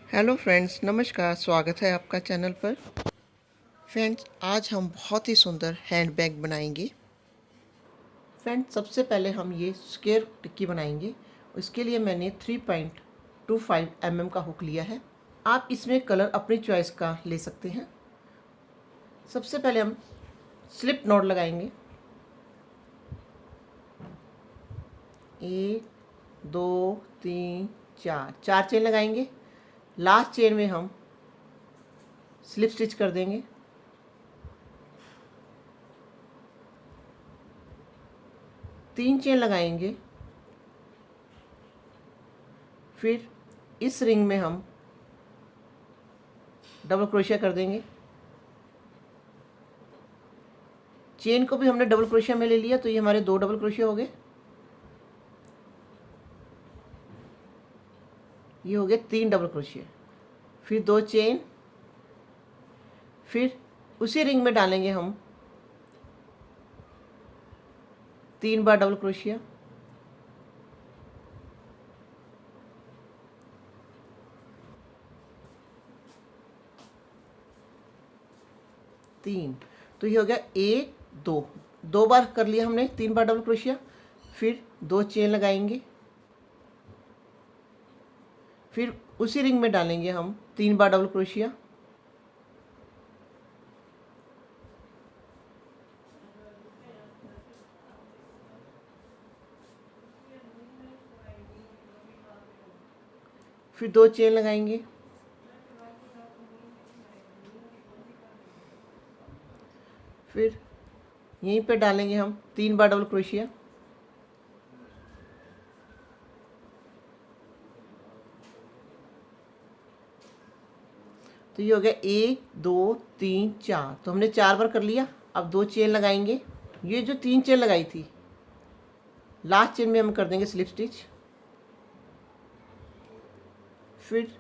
Hello friends, नमस्कार। स्वागत है आपका चैनल पर। फ्रेंड्स, आज हम बहुत ही सुंदर हैंड बैग बनाएंगे। फ्रेंड्स, सबसे पहले हम ये स्क्वायर टिक्की बनाएंगे। इसके लिए मैंने 3.25 mm का हुक लिया है। आप इसमें कलर अपनी चॉइस का ले सकते हैं। सबसे पहले हम स्लिप नॉट लगाएंगे। 1 2 3 4 चेन लगाएंगे। लास्ट चेन में हम स्लिप स्टिच कर देंगे। तीन चेन लगाएंगे। फिर इस रिंग में हम डबल क्रोशिया कर देंगे। चेन को भी हमने डबल क्रोशिया में ले लिया, तो ये हमारे 2 डबल क्रोशिया हो गए। ये हो गए 3 डबल क्रोशिया। फिर 2 चेन। फिर उसी रिंग में डालेंगे हम 3 बार डबल क्रोशिया। तीन, तो ये हो गया 1 2। 2 बार कर लिया हमने 3 बार डबल क्रोशिया। फिर 2 चेन लगाएंगे। फिर उसी रिंग में डालेंगे हम 3 बार डबल क्रोशिया। फिर 2 चेन लगाएंगे। फिर यहीं पे डालेंगे हम 3 बार डबल क्रोशिया। तो ये हो गया 1 2 3 4। तो हमने 4 बार कर लिया। अब 2 चेन लगाएंगे। ये जो 3 चेन लगाई थी, लास्ट चेन में हम कर देंगे स्लिप स्टिच। फिर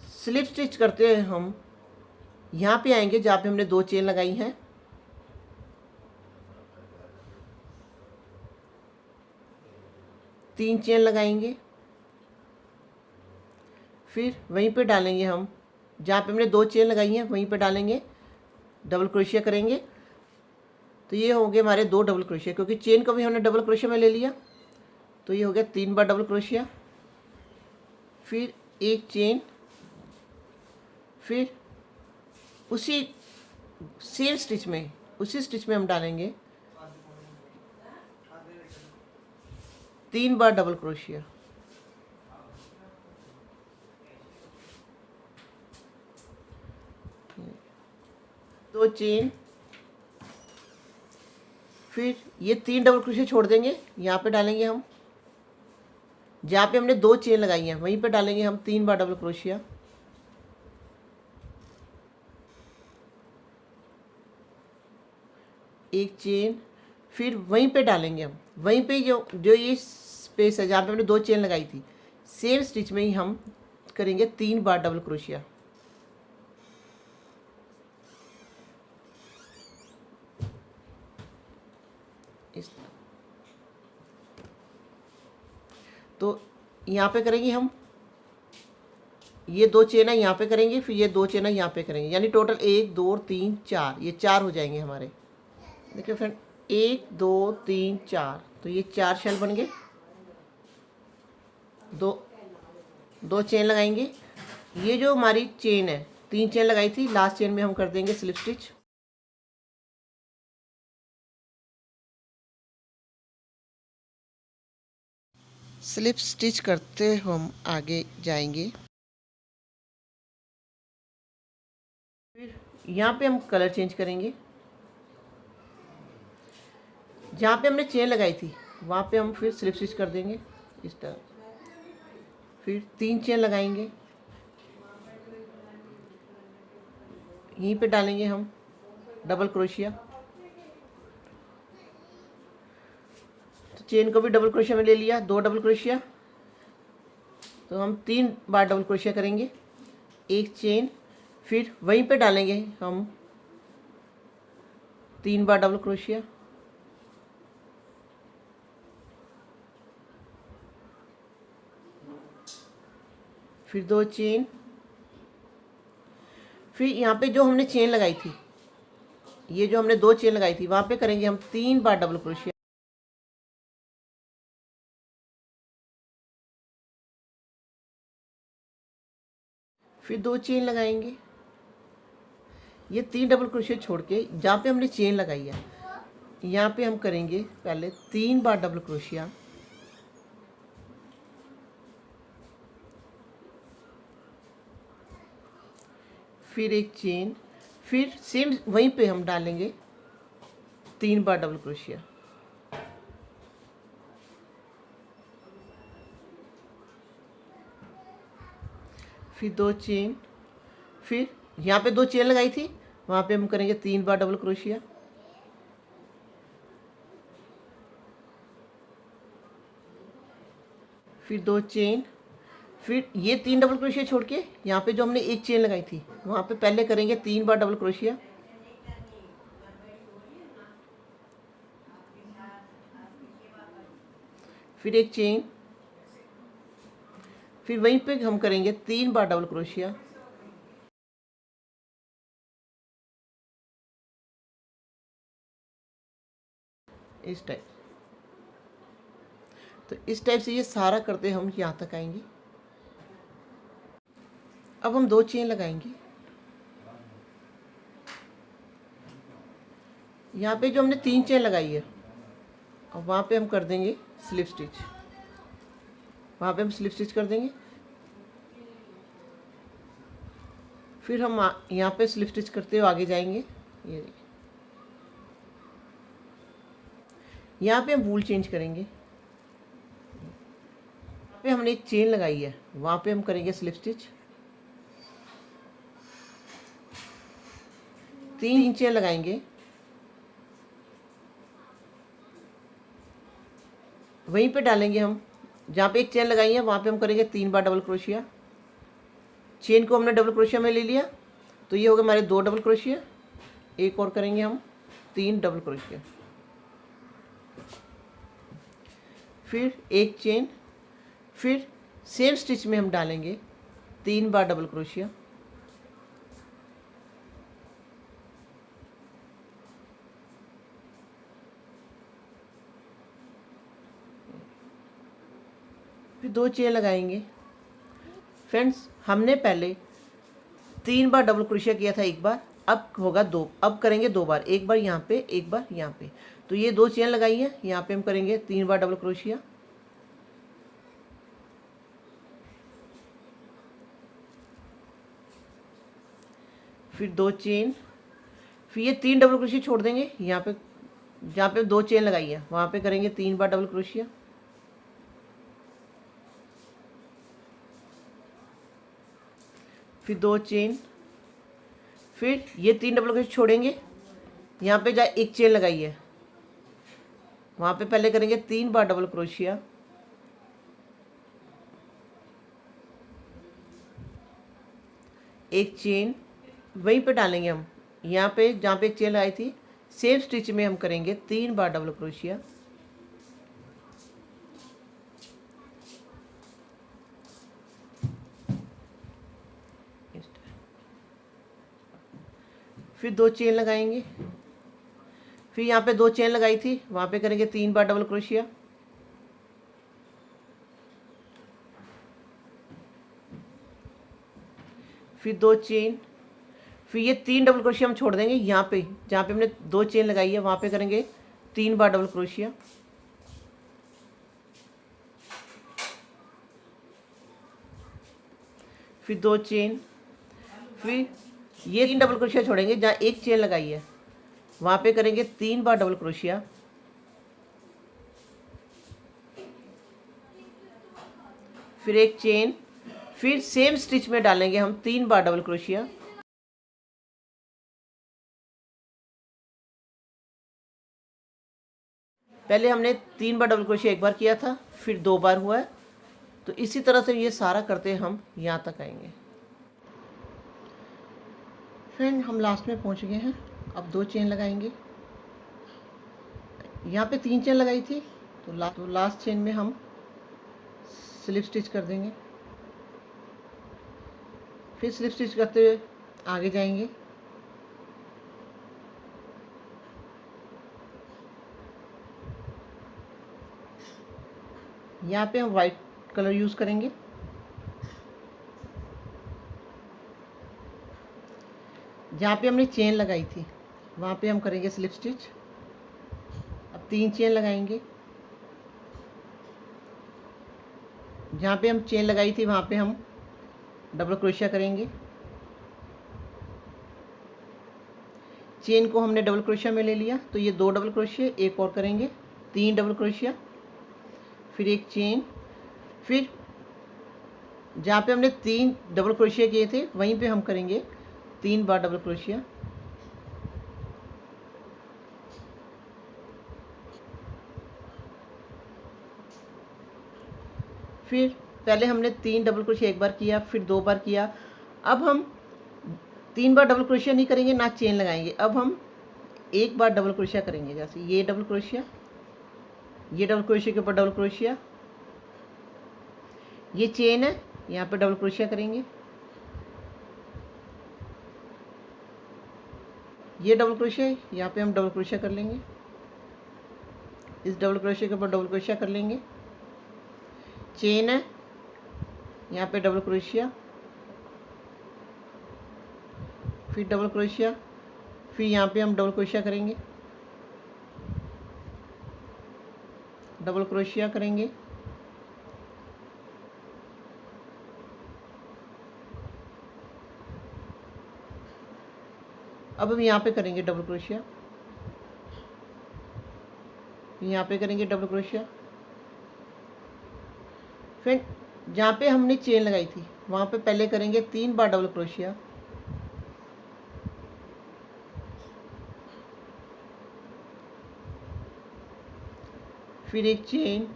स्लिप स्टिच करते हुए हम यहाँ पे आएंगे जहाँ पे हमने 2 चेन लगाई हैं। तीन चेन लगाएंगे। फिर वहीं पे डालेंगे हम जहाँ पे हमने 2 चेन लगाई हैं, वहीं पे डालेंगे डबल क्रोशिया करेंगे। तो ये हो गए हमारे 2 डबल क्रोशिया, क्योंकि चेन को भी हमने डबल क्रोशिया में ले लिया। तो ये हो गया 3 बार डबल क्रोशिया। फिर 1 चेन। फिर उसी सेम स्टिच में, उसी स्टिच में हम डालेंगे 3 बार डबल क्रोशिया। दो चेन। फिर ये 3 डबल क्रोशिया छोड़ देंगे। यहाँ पे डालेंगे हम जहाँ पे हमने 2 चेन लगाई हैं, वहीं पे डालेंगे हम 3 बार डबल क्रोशिया। एक चेन। फिर वहीं पे डालेंगे हम, वहीं पे जो जो ये स्पेस है जहाँ पे हमने 2 चेन लगाई थी, सेम स्टिच में ही हम करेंगे 3 बार डबल क्रोशिया। इस तो यहाँ पे करेंगे हम, ये 2 चेन है यहाँ पे करेंगे, फिर ये 2 चेन है यहाँ पे करेंगे, यानी टोटल 1 2 3 4, ये 4 हो जाएंगे हमारे। देखिए फ्रेंड, 1 2 3 4, तो ये 4 शेल बन गए। दो चेन लगाएंगे। ये जो हमारी चेन है, 3 चेन लगाई थी, लास्ट चेन में हम कर देंगे स्लिप स्टिच। स्लिप स्टिच करते हम आगे जाएंगे। फिर यहाँ पे हम कलर चेंज करेंगे। जहाँ पे हमने चेन लगाई थी वहाँ पे हम फिर स्लिप स्टिच कर देंगे इस तरह। फिर 3 चेन लगाएंगे। यहीं पे डालेंगे हम डबल क्रोशिया। तो चेन को भी डबल क्रोशिया में ले लिया, 2 डबल क्रोशिया। तो हम 3 बार डबल क्रोशिया करेंगे। एक चेन। फिर वहीं पे डालेंगे हम 3 बार डबल क्रोशिया। फिर 2 चेन, फिर यहाँ पे जो हमने चेन लगाई थी, ये जो हमने 2 चेन लगाई थी वहाँ पे करेंगे हम 3 बार डबल क्रोशिया। फिर 2 चेन लगाएंगे, ये 3 डबल क्रोशिया छोड़ के जहाँ पे हमने चेन लगाई है यहाँ पे हम करेंगे पहले 3 बार डबल क्रोशिया। फिर एक चेन, फिर सेम वहीं पे हम डालेंगे 3 बार डबल क्रोशिया। फिर 2 चेन, फिर यहाँ पे 2 चेन लगाई थी वहाँ पे हम करेंगे 3 बार डबल क्रोशिया। फिर 2 चेन, फिर ये 3 डबल क्रोशिया छोड़ के यहाँ पे जो हमने एक चेन लगाई थी वहाँ पे पहले करेंगे 3 बार डबल क्रोशिया। फिर एक चेन, फिर वहीं पे हम करेंगे 3 बार डबल क्रोशिया। इस टाइप, तो इस टाइप से ये सारा करते हम यहाँ तक आएंगे। अब हम 2 चेन लगाएंगे, यहाँ पे जो हमने 3 चेन लगाई है और वहाँ पे हम कर देंगे स्लिप स्टिच, वहाँ पे हम स्लिप स्टिच कर देंगे। फिर हम यहाँ पे स्लिप स्टिच करते हुए आगे जाएंगे। ये देखिए, यहाँ पे हम वूल चेंज करेंगे, यहाँ पे हमने एक चेन लगाई है वहाँ पे हम करेंगे स्लिप स्टिच। 3 चेन लगाएंगे, वहीं पे डालेंगे हम जहाँ पे एक चेन लगाई है वहाँ पे हम करेंगे 3 बार डबल क्रोशिया। चेन को हमने डबल क्रोशिया में ले लिया तो ये हो गए हमारे 2 डबल क्रोशिया। एक और करेंगे हम 3 डबल क्रोशिया। फिर एक चेन, फिर सेम स्टिच में हम डालेंगे 3 बार डबल क्रोशिया। फिर 2 चेन लगाएंगे। फ्रेंड्स, हमने पहले 3 बार डबल क्रोशिया किया था एक बार, अब होगा 2, अब करेंगे 2 बार, एक बार यहाँ पे एक बार यहाँ पे। तो ये 2 चेन लगाई है, यहाँ पे हम करेंगे 3 बार डबल क्रोशिया। फिर 2 चेन, फिर ये 3 डबल क्रोशिया छोड़ देंगे, यहाँ पे जहाँ पे 2 चेन लगाई है वहाँ पे करेंगे 3 बार डबल क्रोशिया। फिर 2 चेन, फिर ये 3 डबल क्रोशिया छोड़ेंगे, यहाँ पे जहाँ एक चेन लगाई है वहाँ पे पहले करेंगे 3 बार डबल क्रोशिया। एक चेन, वहीं पे डालेंगे हम यहाँ पे जहाँ पे एक चेन लगाई थी, सेम स्टिच में हम करेंगे 3 बार डबल क्रोशिया। फिर 2 चेन लगाएंगे, फिर यहाँ पे 2 चेन लगाई थी वहाँ पे करेंगे 3 बार डबल क्रोशिया। फिर 2 चेन, फिर ये 3 डबल क्रोशिया हम छोड़ देंगे, यहाँ पे जहाँ पे हमने 2 चेन लगाई है वहाँ पे करेंगे 3 बार डबल क्रोशिया। फिर 2 चेन, फिर ये 3 डबल क्रोशिया छोड़ेंगे, जहाँ एक चेन लगाई है वहाँ पे करेंगे 3 बार डबल क्रोशिया। फिर एक चेन, फिर सेम स्टिच में डालेंगे हम 3 बार डबल क्रोशिया। पहले हमने 3 बार डबल क्रोशिया एक बार किया था, फिर 2 बार हुआ है, तो इसी तरह से ये सारा करते हम यहाँ तक आएंगे। फ्रेंड, हम लास्ट में पहुँच गए हैं। अब 2 चेन लगाएंगे, यहाँ पे 3 चेन लगाई थी तो लास्ट चेन में हम स्लिप स्टिच कर देंगे। फिर स्लिप स्टिच करते हुए आगे जाएंगे। यहाँ पे हम वाइट कलर यूज़ करेंगे। जहाँ पे हमने चेन लगाई थी वहाँ पे हम करेंगे स्लिप स्टिच। अब 3 चेन लगाएंगे। जहाँ पे हम चेन लगाई थी वहाँ पे हम डबल क्रोशिया करेंगे। चेन को हमने डबल क्रोशिया में ले लिया, तो ये 2 डबल क्रोशिया, एक और करेंगे, 3 डबल क्रोशिया, फिर एक चेन, फिर जहाँ पे हमने 3 डबल क्रोशिया किए थे वहीं पे हम करेंगे 3 बार डबल क्रोशिया। फिर पहले हमने 3 डबल क्रोशिया एक बार किया, फिर 2 बार किया। अब हम 3 बार डबल क्रोशिया नहीं करेंगे, ना चेन लगाएंगे। अब हम एक बार डबल क्रोशिया करेंगे। जैसे ये डबल क्रोशिया, ये डबल क्रोशिया के ऊपर डबल क्रोशिया, ये चेन है, यहाँ पे डबल क्रोशिया करेंगे, ये डबल क्रोशिया है, यहाँ पे हम डबल क्रोशिया कर लेंगे, इस डबल क्रोशिया के ऊपर डबल क्रोशिया कर लेंगे, चेन है, यहाँ पे डबल क्रोशिया, फिर डबल क्रोशिया, फिर यहाँ पे हम डबल क्रोशिया करेंगे, डबल क्रोशिया करेंगे, अब हम यहाँ पे करेंगे डबल क्रोशिया, यहाँ पे करेंगे डबल क्रोशिया, फिर जहाँ पे हमने चेन लगाई थी वहाँ पे पहले करेंगे 3 बार डबल क्रोशिया, फिर एक चेन,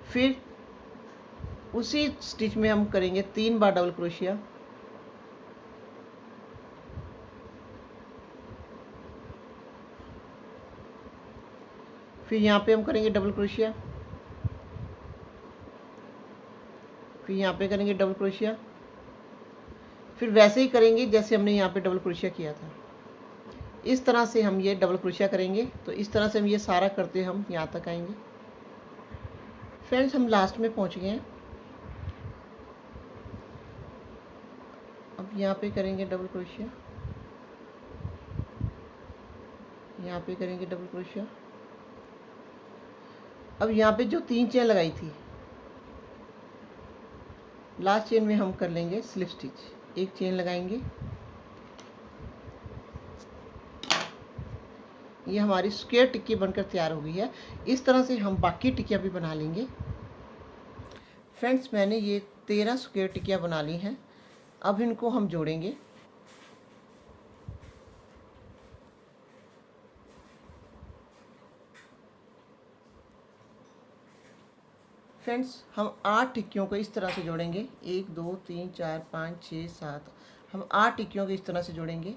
फिर उसी स्टिच में हम करेंगे 3 बार डबल क्रोशिया, फिर यहाँ पे हम करेंगे डबल क्रोशिया, फिर यहाँ पे करेंगे डबल क्रोशिया, फिर वैसे ही करेंगे जैसे हमने यहाँ पे डबल क्रोशिया किया था। इस तरह से हम ये डबल क्रोशिया करेंगे। तो इस तरह से हम ये सारा करते हम यहाँ तक आएंगे। फ्रेंड्स, हम लास्ट में पहुँच गए हैं। अब यहाँ पे करेंगे डबल क्रोशिया, यहाँ पे करेंगे डबल क्रोशिया। अब यहाँ पे जो 3 चेन लगाई थी, लास्ट चेन में हम कर लेंगे स्लिप स्टिच। एक चेन लगाएंगे, ये हमारी स्क्वायर टिक्की बनकर तैयार हो गई है। इस तरह से हम बाकी टिक्कियाँ भी बना लेंगे। फ्रेंड्स, मैंने ये 13 स्क्वायर टिक्कियाँ बना ली हैं। अब इनको हम जोड़ेंगे। फ्रेंड्स, हम 8 टिक्कियों को इस तरह से जोड़ेंगे। 1 2 3 4 5 6 7, हम 8 टिक्कियों को इस तरह से जोड़ेंगे।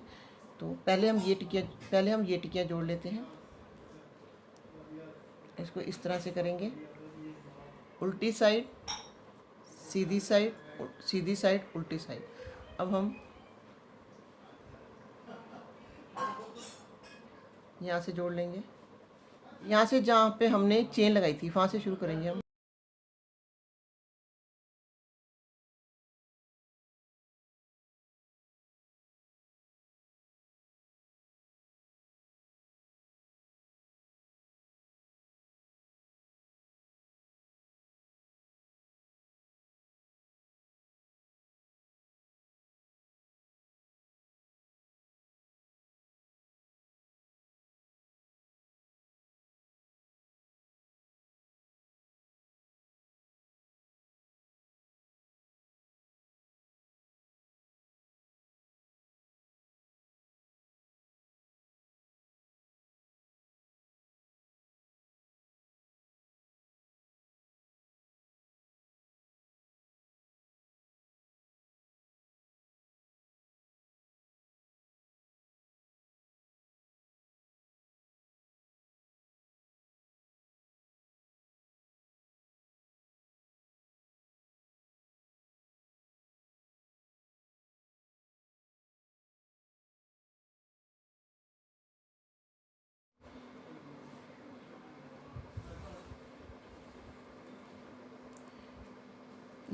तो पहले हम ये टिक्कियाँ जोड़ लेते हैं। इसको इस तरह से करेंगे, उल्टी साइड, सीधी साइड, सीधी साइड, उल्टी साइड। अब हम यहाँ से जोड़ लेंगे। यहाँ से जहाँ पे हमने चेन लगाई थी वहाँ से शुरू करेंगे हम।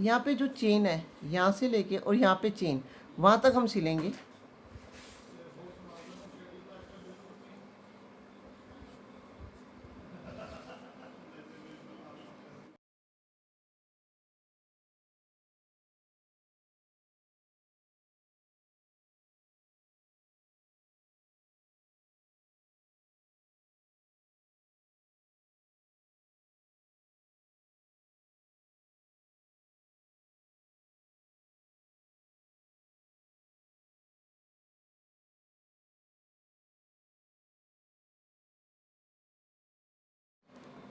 यहाँ पे जो चेन है, यहाँ से लेके और यहाँ पे चेन, वहाँ तक हम सिलेंगे।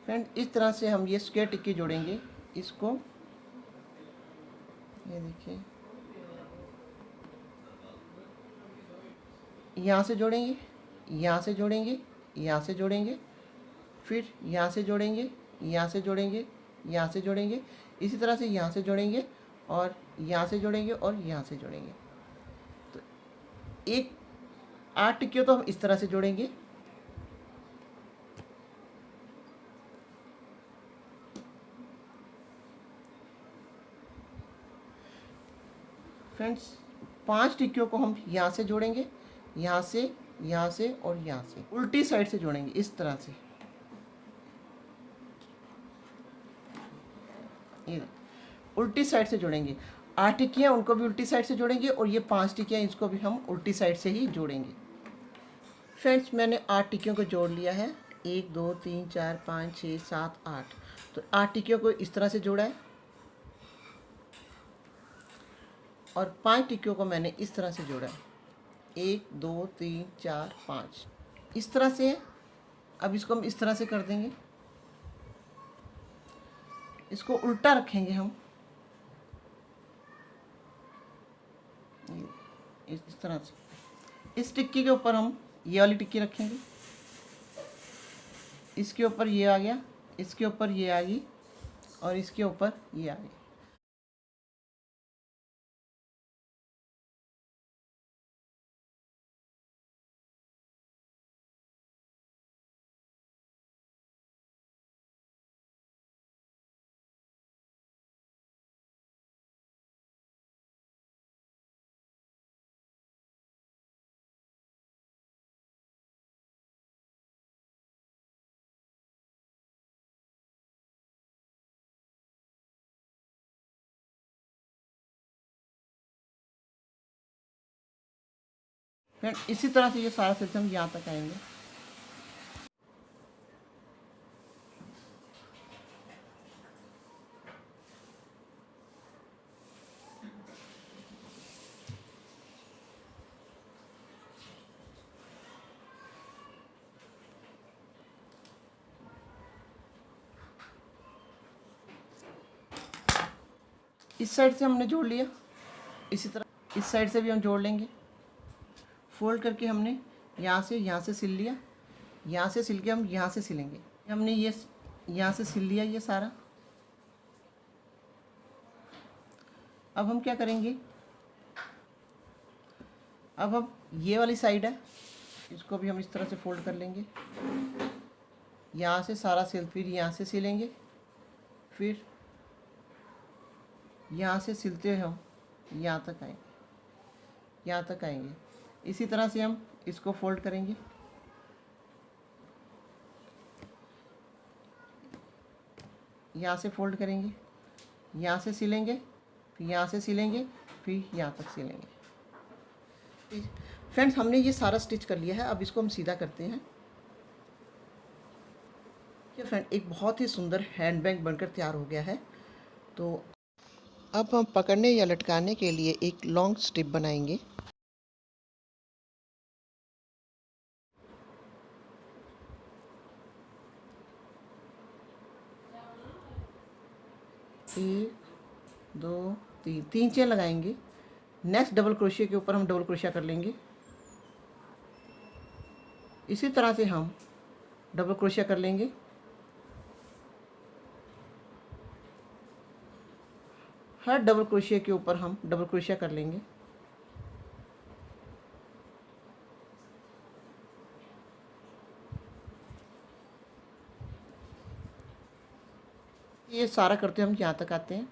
फ्रेंड, इस तरह से हम ये स्क्वायर टिक्की जोड़ेंगे। इसको ये देखिए, यहाँ से जोड़ेंगे, यहाँ से जोड़ेंगे, यहाँ से जोड़ेंगे, फिर यहाँ से जोड़ेंगे, यहाँ से जोड़ेंगे, यहाँ से जोड़ेंगे, इसी तरह से यहाँ से जोड़ेंगे और यहाँ से जोड़ेंगे और यहाँ से जोड़ेंगे। तो एक 8 टिक्कियों तो हम इस तरह से जोड़ेंगे। फ्रेंड्स, 5 टिक्कियों को हम यहाँ से जोड़ेंगे, यहाँ से, यहाँ से और यहाँ से उल्टी साइड से जोड़ेंगे, इस तरह से। ये उल्टी साइड से जोड़ेंगे। 8 टिक्कियाँ उनको भी उल्टी साइड से जोड़ेंगे और ये 5 टिक्कियाँ इसको भी हम उल्टी साइड से ही जोड़ेंगे। फ्रेंड्स, मैंने 8 टिक्कियों को जोड़ लिया है। 1 2 3 4 5 6 7 8। तो 8 टिक्कियों को इस तरह से जोड़ा है और 5 टिक्कियों को मैंने इस तरह से जोड़ा है। 1 2 3 4 5 इस तरह से है। अब इसको हम इस तरह से कर देंगे, इसको उल्टा रखेंगे हम, इस तरह से। इस टिक्की के ऊपर हम ये वाली टिक्की रखेंगे, इसके ऊपर ये आ गया, इसके ऊपर ये आ गई और इसके ऊपर ये आ गई। फिर इसी तरह से ये सारा सिस्टम यहाँ तक आएंगे। इस साइड से हमने जोड़ लिया, इसी तरह इस साइड से भी हम जोड़ लेंगे। फोल्ड करके हमने यहाँ से सिल लिया, यहाँ से सिल के हम यहाँ से सिलेंगे। हमने ये यहाँ से सिल लिया ये सारा। अब हम क्या करेंगे, अब हम ये वाली साइड है, इसको भी हम इस तरह से फोल्ड कर लेंगे। यहाँ से सारा सिल, फिर यहाँ से सिलेंगे, फिर यहाँ से सिलते हुए हम यहाँ तक आएंगे, यहाँ तक आएंगे। इसी तरह से हम इसको फोल्ड करेंगे, यहाँ से फोल्ड करेंगे, यहाँ से सिलेंगे, फिर यहाँ से सिलेंगे, फिर यहाँ तक सिलेंगे। फ्रेंड्स, हमने ये सारा स्टिच कर लिया है। अब इसको हम सीधा करते हैं। ये फ्रेंड, एक बहुत ही सुंदर हैंड बैग बनकर तैयार हो गया है। तो अब हम पकड़ने या लटकाने के लिए एक लॉन्ग स्ट्रिप बनाएंगे। एक दो तीन, 3 चेन लगाएंगे। नेक्स्ट डबल क्रोशिया के ऊपर हम डबल क्रोशिया कर लेंगे। इसी तरह से हम डबल क्रोशिया कर लेंगे। हर डबल क्रोशिया के ऊपर हम डबल क्रोशिया कर लेंगे। ये सारा करते हम यहाँ तक आते हैं।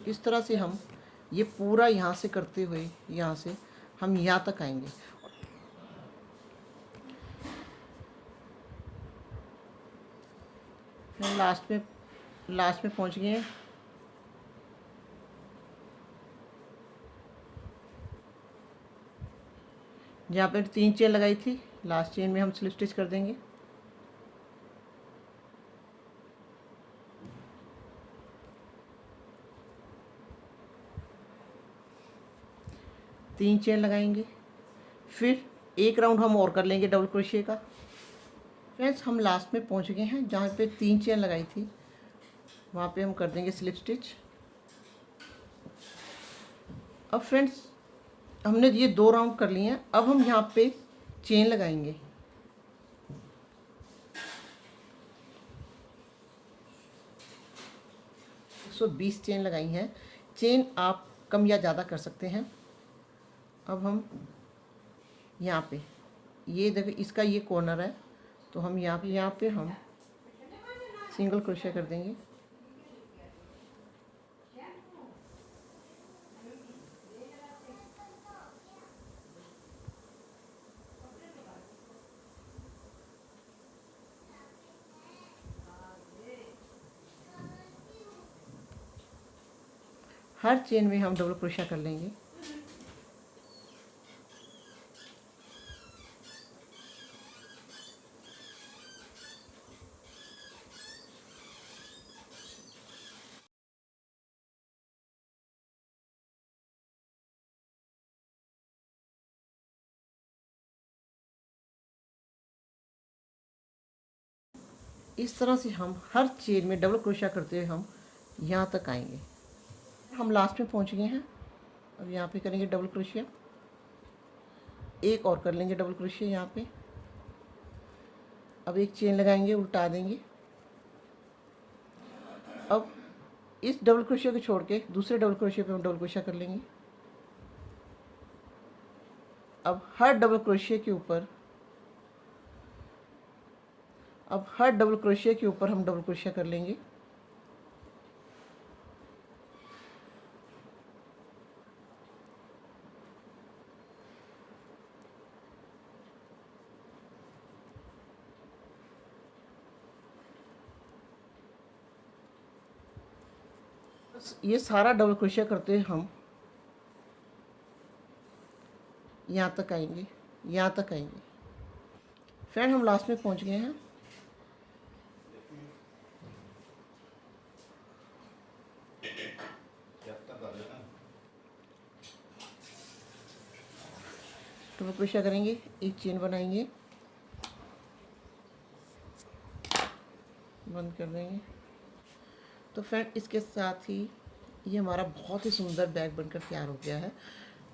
इस तरह से हम ये पूरा यहाँ से करते हुए यहाँ से हम यहाँ तक आएंगे। फिर लास्ट में पहुँच गए हैं। जहाँ पर 3 चेन लगाई थी, लास्ट चेन में हम स्लिप स्टिच कर देंगे। तीन चेन लगाएंगे, फिर एक राउंड हम और कर लेंगे डबल क्रोशिया का। फ्रेंड्स, हम लास्ट में पहुंच गए हैं। जहाँ पे 3 चेन लगाई थी वहाँ पे हम कर देंगे स्लिप स्टिच। अब फ्रेंड्स, हमने ये 2 राउंड कर लिए हैं। अब हम यहाँ पे चेन लगाएंगे। सो 20 चेन लगाई हैं। चेन आप कम या ज़्यादा कर सकते हैं। अब हम यहाँ पे ये देखो, इसका ये कॉर्नर है, तो हम यहाँ पे हम सिंगल क्रोशिया कर देंगे। हर चेन में हम डबल क्रोशिया कर लेंगे। इस तरह से हम हर चेन में डबल क्रोशिया करते हुए हम यहाँ तक आएंगे। हम लास्ट में पहुँच गए हैं। अब यहाँ पे करेंगे डबल क्रोशिया, एक और कर लेंगे डबल क्रोशिया यहाँ पे। अब एक चेन लगाएंगे, उल्टा देंगे। अब इस डबल क्रोशिया को छोड़ के दूसरे डबल क्रोशिया पे हम डबल क्रोशिया कर लेंगे। अब हर डबल क्रोशिया के ऊपर हम डबल क्रोशिया कर लेंगे। ये सारा डबल क्रोशिया करते हुए हम यहाँ तक आएंगे। फ्रेंड, हम लास्ट में पहुँच गए हैं। डबल क्रोशिया करेंगे, एक चेन बनाएंगे, बंद कर देंगे। तो फ्रेंड, इसके साथ ही ये हमारा बहुत ही सुंदर बैग बनकर तैयार हो गया है।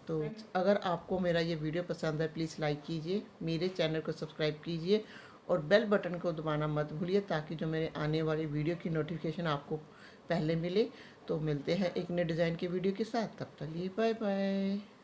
तो अगर आपको मेरा ये वीडियो पसंद है, प्लीज़ लाइक कीजिए, मेरे चैनल को सब्सक्राइब कीजिए और बेल बटन को दबाना मत भूलिए, ताकि जो मेरे आने वाली वीडियो की नोटिफिकेशन आपको पहले मिले। तो मिलते हैं एक नए डिज़ाइन के वीडियो के साथ। तब तक लिए बाय बाय।